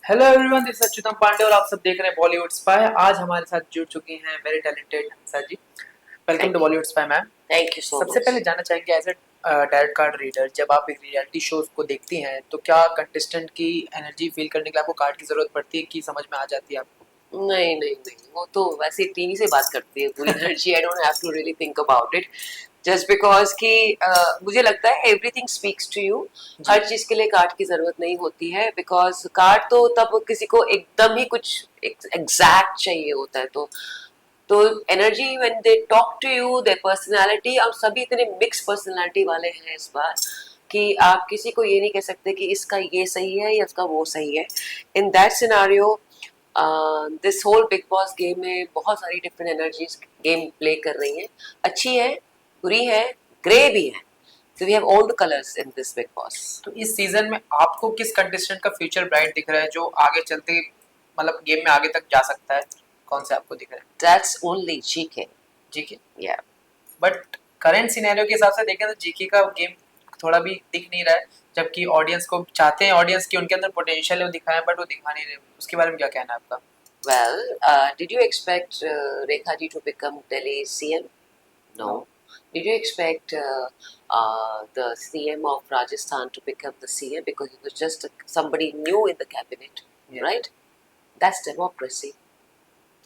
Hello everyone, this is Achyutam Pande और आप सब देख रहे हैं बॉलीवुड स्पाई। आज हमारे साथ जुड़ चुकी हैं very talented Hansa ji. Welcome to Thank you. Bollywood spy ma'am. Thank you so सबसे पहले much. जानना चाहेंगे as a direct card reader, जब आप एक रियलिटी शोज को देखती हैं तो क्या कंटेस्टेंट की एनर्जी फील करने के लिए आपको कार्ड की जरूरत पड़ती है कि समझ में आ जाती है आपको? नहीं नहीं नहीं, वो तो वैसे टीवी से बात करती है पूरी energy. I don't have to really think about it, just because कि मुझे लगता है एवरीथिंग स्पीक्स टू यू। जी। हर चीज के लिए कार्ड की जरूरत नहीं होती है, बिकॉज कार्ड तो तब किसी को एकदम ही कुछ एग्जैक्ट चाहिए होता है। तो energy when they talk to you, their personality, और सभी इतने मिक्स पर्सनालिटी वाले हैं इस बार कि आप किसी को ये नहीं कह सकते कि इसका ये सही है या इसका वो सही है। In that scenario this whole Bigg Boss game में बहुत सारी डिफरेंट एनर्जीज गेम प्ले कर रही हैं। अच्छी है, बुरी है, ग्रे भी है। So we have all the colors in this Big Boss. तो इस सीजन में आपको किस कंटेस्टेंट का फ्यूचर ब्राइट दिख रहा है जो आगे चलते मतलब गेम में आगे तक जा सकता है? कौन से आपको दिख रहा है? That's only GK. GK. Yeah. But current scenario के हिसाब से देखें तो जीके का गेम थोड़ा भी दिख नहीं रहा है, जबकि ऑडियंस को चाहते हैं, ऑडियंस की उनके अंदर पोटेंशियल है वो दिखाएं, बट वो दिखा नहीं रहे। उसके बारे में क्या कहना है आपका? Well, did you expect Rekha ji to become Delhi CM? No. No. Did you expect the CM of Rajasthan to become the CM because he was just somebody new in the cabinet, Yeah. right? That's democracy.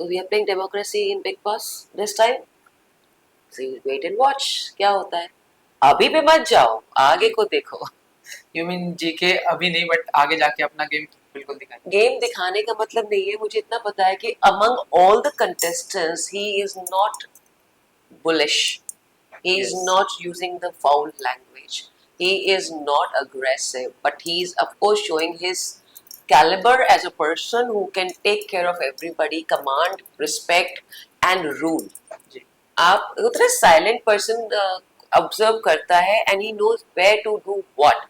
So we are playing democracy in Big Boss this time. So you wait and watch क्या होता है। अभी पे मत जाओ, आगे को देखो। यू मीन जीके अभी नहीं, बट आगे जाके अपना गेम बिल्कुल दिखाएं। गेम दिखाने का मतलब नहीं है, मुझे इतना पता है कि among all the contestants he is not bullish. He is Yes. not using the foul language. He is not aggressive, but he is of course showing his caliber as a person who can take care of everybody, command, respect and rule. जी। आप उतना silent person observe करता है and he knows where to do what.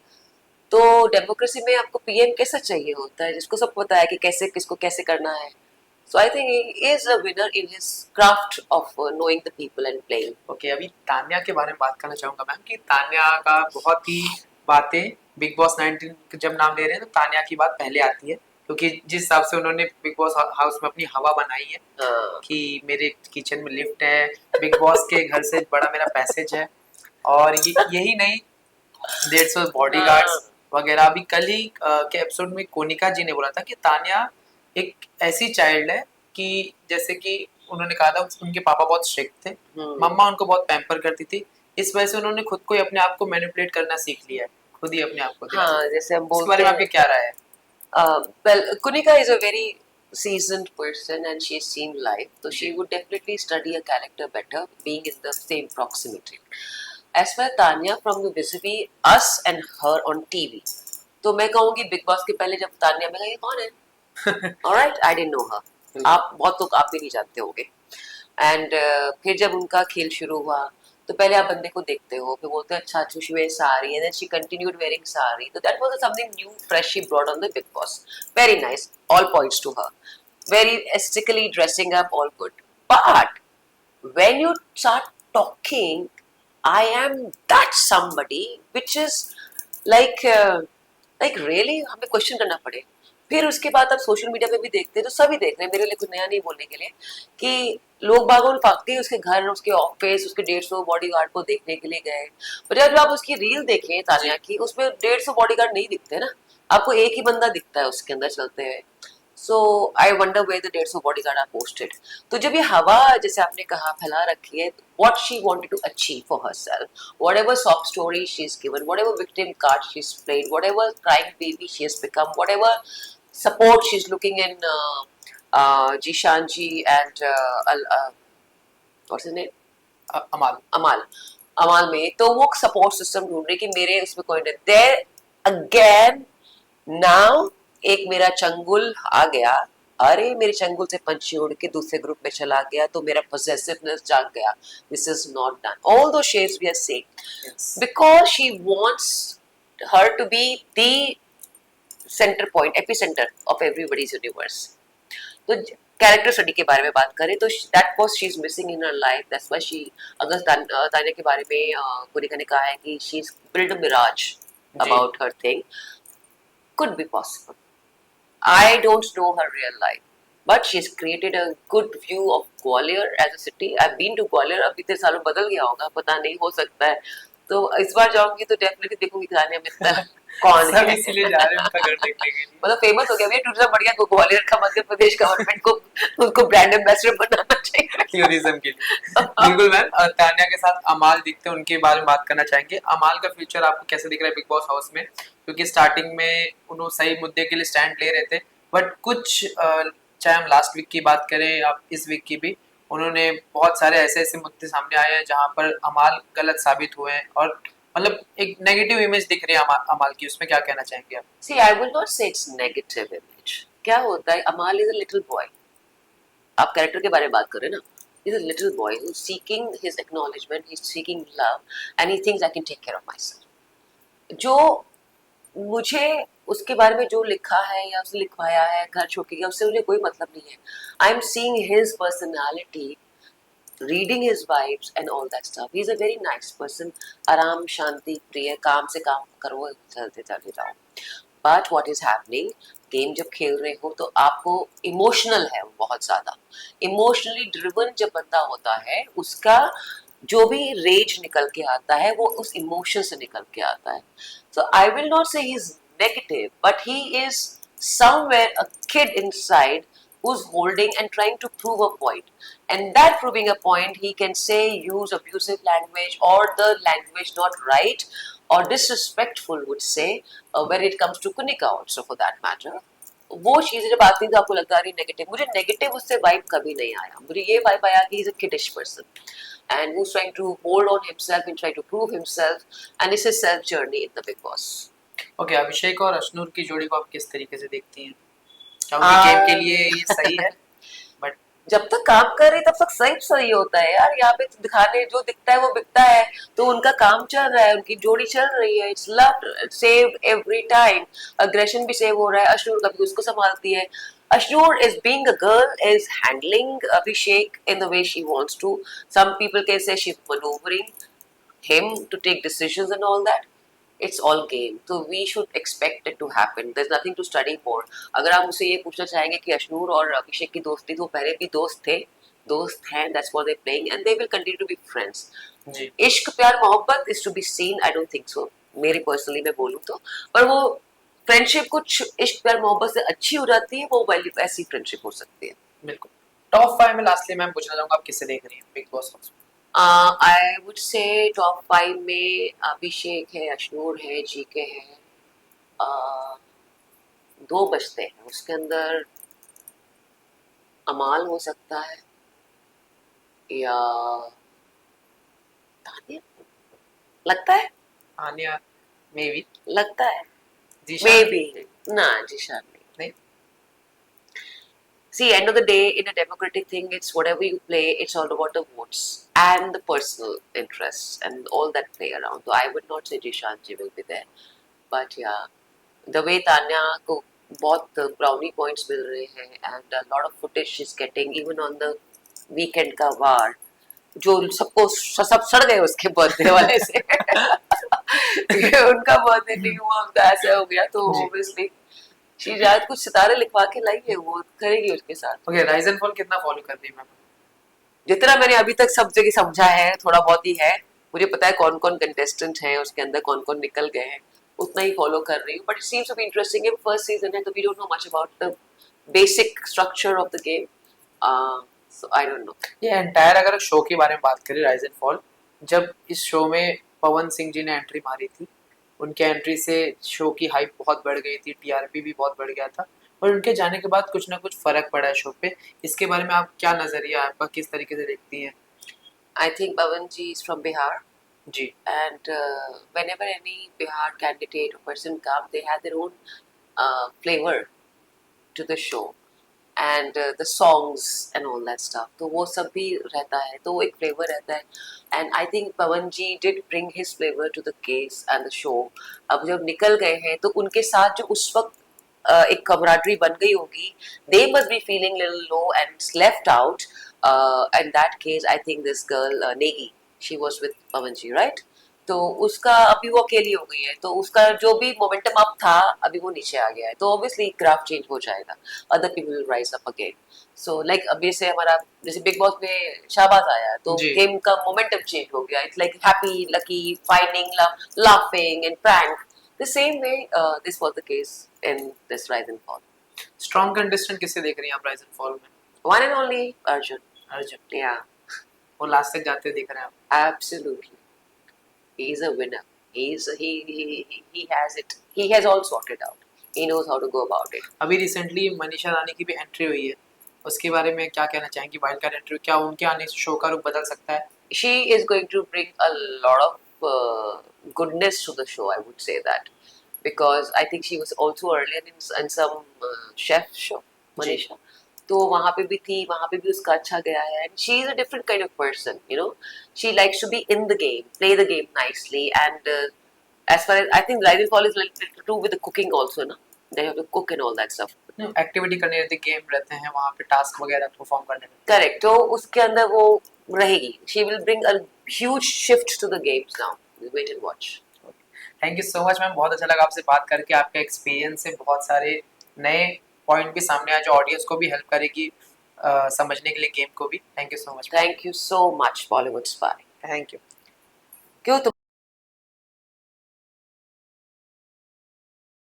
तो democracy में आपको PM कैसा चाहिए होता है जिसको सब पता है कि कैसे किसको कैसे करना है। So I think he is a winner in his craft of knowing the people and playing. Okay, अभी तान्या के बारे में बात करना चाहूंगा मैम कि तान्या का बहुत ही बातें बिग बॉस 19 जब नाम ले रहे हैं तो तान्या की बात पहले आती है, क्योंकि जिस हिसाब से उन्होंने बिग बॉस हाउस में अपनी हवा बनाई है कि मेरे किचन में लिफ्ट है, बिग बॉस के घर से बड़ा मेरा पैसेज है, और यही नहीं 150 बॉडीगार्ड्स वगैरह। अभी कल ही के एपिसोड में कोनिका जी ने बोला था कि तान्या एक ऐसी चाइल्ड है कि जैसे कि उन्होंने कहा था उनके पापा बहुत स्ट्रिक्ट थे, मम्मा उनको बहुत पैम्पर करती थी, इस वजह से उन्होंने खुद को ही अपने आप को मैनिपुलेट करना सीख लिया है, खुद ही अपने आप को दिला। हाँ, जैसे हम इसके बारे बोलते में आपकी हैं क्या राय है? well, Kunika is a very seasoned person and she's seen life, so she would definitely study a character better being in the same proximity. As for Tanya, from the vis-a-vis us and her on TV, तो मैं कहूँगी big boss के पहले जब तान्या में ये कौन है, ऑलराइट, आई डिडंट नो हर। आप बहुत लोग आप भी नहीं जानते होंगे। एंड फिर जब उनका खेल शुरू हुआ तो पहले आप बंदे को देखते हो, फिर बोलते हैं अच्छा अच्छी she wear sari, and then she continued wearing sari, तो that was something new fresh she brought on the Big Boss. Very nice, all points to her, very aesthetically dressing up, all good. But when you start talking, I am that somebody, which is like really हमें question करना पड़े। फिर उसके बाद अब social media पे भी देखते हैं तो सभी देख रहे हैं, मेरे लिए कुछ नया नहीं बोलने के लिए, कि लोग बागों भागते हैं उसके घर, उसके ऑफिस, उसके 150 बॉडीगार्ड को देखने के लिए गए। पर जब आप उसकी रील देखें तान्या की, उसमें 150 बॉडीगार्ड नहीं दिखते ना, आपको एक ही बंदा दिखता है उसके अंदर चलते हुए। So I wonder where the 150 bodyguard are posted. तो जब ये हवा जैसे आपने कहा फैला रखी है, what she wanted to achieve for herself, whatever soft story she is given, whatever victim card she is played, whatever crime baby she has become, whatever support she's looking in Jishan ji and what's his name, अमाल। अमाल, अमाल में तो वो support system ढूंढ रही कि मेरे उसमें कोई नहीं। देयर अगेन नाउ एक मेरा चंगुल आ गया, अरे मेरे चंगुल से पंछी उड़ के दूसरे ग्रुप में चला गया तो मेरा possessiveness जाग गया। This is not done, although shades we are seeing, because she wants her to be the centre point, epicentre of everybody's universe. तो कैरेक्टर स्टडी के बारे में बात करें तो that was she is missing in her life, that's why she, अगर तान्या के बारे में कोनिका ने कहा है कि she is build a mirage about her thing, could be possible. I don't know her real life, but she's created a good view of Gwalior as a city. I've been to Gwalior. अब इतने सालों बदल गया होगा, पता नहीं, हो सकता है. तो इस बार जाऊंगी तो डेफिनेटली देखूंगी तान्या मित्तल कौन सब है. इसीलिए जा रहे हैं उनका घर देखने के लिए। मतलब फेमस हो गया भैया टूरिज्म बढ़िया. ग्वालियर का मध्य प्रदेश गवर्नमेंट को उनको ब्रांड एम्बेसडर बनाना चाहिए टूरिज्म के लिए। बिल्कुल मैम। तान्या के साथ अमाल दिखते हैं, उनके बारे में बात करना चाहेंगे। अमाल का फ्यूचर आपको कैसे दिख रहा है बिग बॉस हाउस में? क्योंकि स्टार्टिंग में उन्होंने सही मुद्दे के लिए स्टैंड ले रहे थे, बट कुछ चाहे हम लास्ट वीक की बात करें या इस वीक की भी, उन्होंने बहुत सारे ऐसे ऐसे मुद्दे सामने आए हैं जहां पर अमाल गलत साबित हुए हैं और मतलब एक नेगेटिव इमेज दिख रही है अमाल की। उसमें क्या कहना चाहेंगे आप? See, I will not say it's negative image. क्या होता है, अमाल इज अ लिटिल बॉय. आप कैरेक्टर के बारे में बात कर रहे हैं ना. He's a little boy who's seeking his acknowledgement, he's seeking love, and he thinks I can take care of myself. जो मुझे उसके बारे में जो लिखा है या उसने लिखवाया है, घर छोड़ के गया, उससे मुझे कोई मतलब नहीं है. I am seeing his personality, reading his vibes and all that stuff. He's a very nice person. आराम शांति प्रिय, काम से काम करो, चलते चलते जाओ. But what is happening? Game जब खेल रहे हो तो आपको इमोशनल है बहुत ज्यादा. इमोशनली ड्रिवन जब बंदा होता है, उसका जो भी रेज निकल के आता है वो उस इमोशन से निकल के आता है. So I will not say he's negative, but he is somewhere a kid inside who's holding and trying to prove a point. And that proving a point, he can say, use abusive language or the language not right or disrespectful, would say, when it comes to Kunika also for that matter. वो चीज़ें जब आती हैं तो आपको लगता है negative. मुझे नेगेटिव उससे वाइब कभी नहीं आया. मुझे ये वाइब आया कि he's a kiddish person and who's trying to hold on himself and try to prove himself, and it's his self journey in the Big Boss. Okay, Abhishek और अशनूर की जोड़ी को आप किस तरीके से देखती हैं? क्या उनकी गेम के लिए ये सही है? बट जब तक काम कर रही तब तक सही होता है यार. यहाँ पे दिखाने जो दिखता है वो बिकता है. तो उनका काम चल रहा है, उनकी जोड़ी चल रही है. It's love save every time. Aggression भी सेव हो रहा है. अशनूर कभी उसको संभालती है. Ashnur is being a girl, is handling Abhishek in the way she wants to. Some people can say she's maneuvering him to take decisions and all that. It's all game. So we should expect it to happen. There's nothing to study for. अगर आप मुझसे ये पूछना चाहेंगे कि अशनूर और अभिषेक की दोस्ती, तो पहले भी दोस्त थे, दोस्त हैं. That's what they're playing and they will continue to be friends. जी, इश्क प्यार मोहब्बत is to be seen. I don't think so. मेरी पर्सनली मैं बोलूँ तो, पर वो फ्रेंडशिप कुछ इश्क प्यार मोहब्बत से अच्छी हो जाती है, वो वैल्यू ऐसी फ्रेंडशिप हो सकती है. बिल्कुल. टॉप 5 में लास्टली मैं पूछना चाहूंगा, आप किससे देख रही हैं big boss house? I would say top 5 में अभिषेक है, अशनूर है, जीके है. दो बचते हैं उसके अंदर. अमाल हो सकता है या तानिया. लगता है तान्या मे बी. लगता है जीशा मे बी. ना जीशा नहीं. See, end of the day, in a democratic thing, it's whatever you play, it's all about the votes and the personal interests and all that play around. So I would not say Jishanji will be there. But yeah, the way Tanya को बहुत brownie points मिल रहे हैं and a lot of footage she's getting even on the weekend का वार, जो सबको सब सड़ गए उसके बर्थडे वाले से. उनका बर्थडे नहीं हुआ, उनका ऐसा हो गया, तो obviously शी शायद कुछ सितारे लिखवा के लाई है, वो करेगी उसके साथ. ओके, राइज एंड फॉल कितना फॉलो कर रही है मैम? जितना मैंने अभी तक सब जगह समझा है, थोड़ा बहुत ही है. मुझे पता है कौन कौन कंटेस्टेंट हैं उसके अंदर, कौन कौन निकल गए हैं, उतना ही फॉलो कर रही हूँ. But it seems to be interesting. First season है तो we don't know much about the basic structure of the game. So I don't know. ये एंटायर अगर शो के बारे में बात करें, राइज एंड फॉल, जब इस शो में पवन सिंह जी ने एंट्री मारी थी, उनके एंट्री से शो की हाइप बहुत बढ़ गई थी, टीआरपी भी बहुत बढ़ गया था, और उनके जाने के बाद कुछ ना कुछ फर्क पड़ा है शो पे. इसके बारे में आप क्या नजरिया है आपका, किस तरीके से देखती हैं? I think Pawan ji is from Bihar. जी. And whenever any Bihar candidate or person come, they have their own flavor to the show and the songs and all that stuff. तो वो सब भी रहता है, तो एक flavor रहता है. And I think Pawan ji did bring his flavor to the case and the show. अब जब निकल गए हैं तो उनके साथ जो उस वक्त एक camaraderie बन गई होगी, they must be feeling little low and left out. In that case, I think this girl Negi, she was with Pawan ji, right? तो उसका अभी वो अकेली हो गई है, तो उसका जो भी मोमेंटम अप था अभी वो नीचे आ गया है, तो ऑब्वियसली ग्राफ चेंज हो जाएगा, other people will rise up again. So like अभी से हमारा जैसे बिग बॉस में शाहबाज आया है, तो जी। गेम का मोमेंटम चेंज हो गया, it's like happy lucky fighting laughing and prank, the same way this was the case in this rise and fall. Strong contestant किसे देख रही हैं आप राइज एंड फॉल में? One and only Arjun. Arjun. या वो लास्ट तक जाते दिख रहे हैं आप? Absolutely, he is a winner. He has it. He has all sorted out. He knows how to go about it. अभी रिसेंटली मनीषा रानी की भी एंट्री हुई है, उसके बारे में क्या कहना चाहेंगी? वाइल्ड कार्ड एंट्री, क्या उनके आने से शो का रुख बदल सकता है? She is going to bring a lot of goodness to the show. I would say that because I think she was also earlier in some chef show, Manisha. तो वहाँ पे भी थी, वहाँ पे भी उसका अच्छा गया है, and she is a different kind of person, you know. She likes to be in the game, play the game nicely, and as far as I think Rise and Fall is like to do with the cooking also, na. They have to cook and all that stuff. Activity करने रहती, game रहते हैं वहाँ पे, task वगैरह perform करने रहते Correct. तो उसके अंदर वो रहेगी. She will bring a huge shift to the games now. Wait and watch. हैं। Thank you so much ma'am, बहुत अच्छा लगा आपसे बात करके, आपका एक्सपीरियंस से बहुत सारे नए पॉइंट भी सामने आए जो ऑडियंस को भी हेल्प करेगी समझने के लिए गेम को भी। Thank you so much. Thank you so much, Bollywood Spy. Thank you. क्यों तुम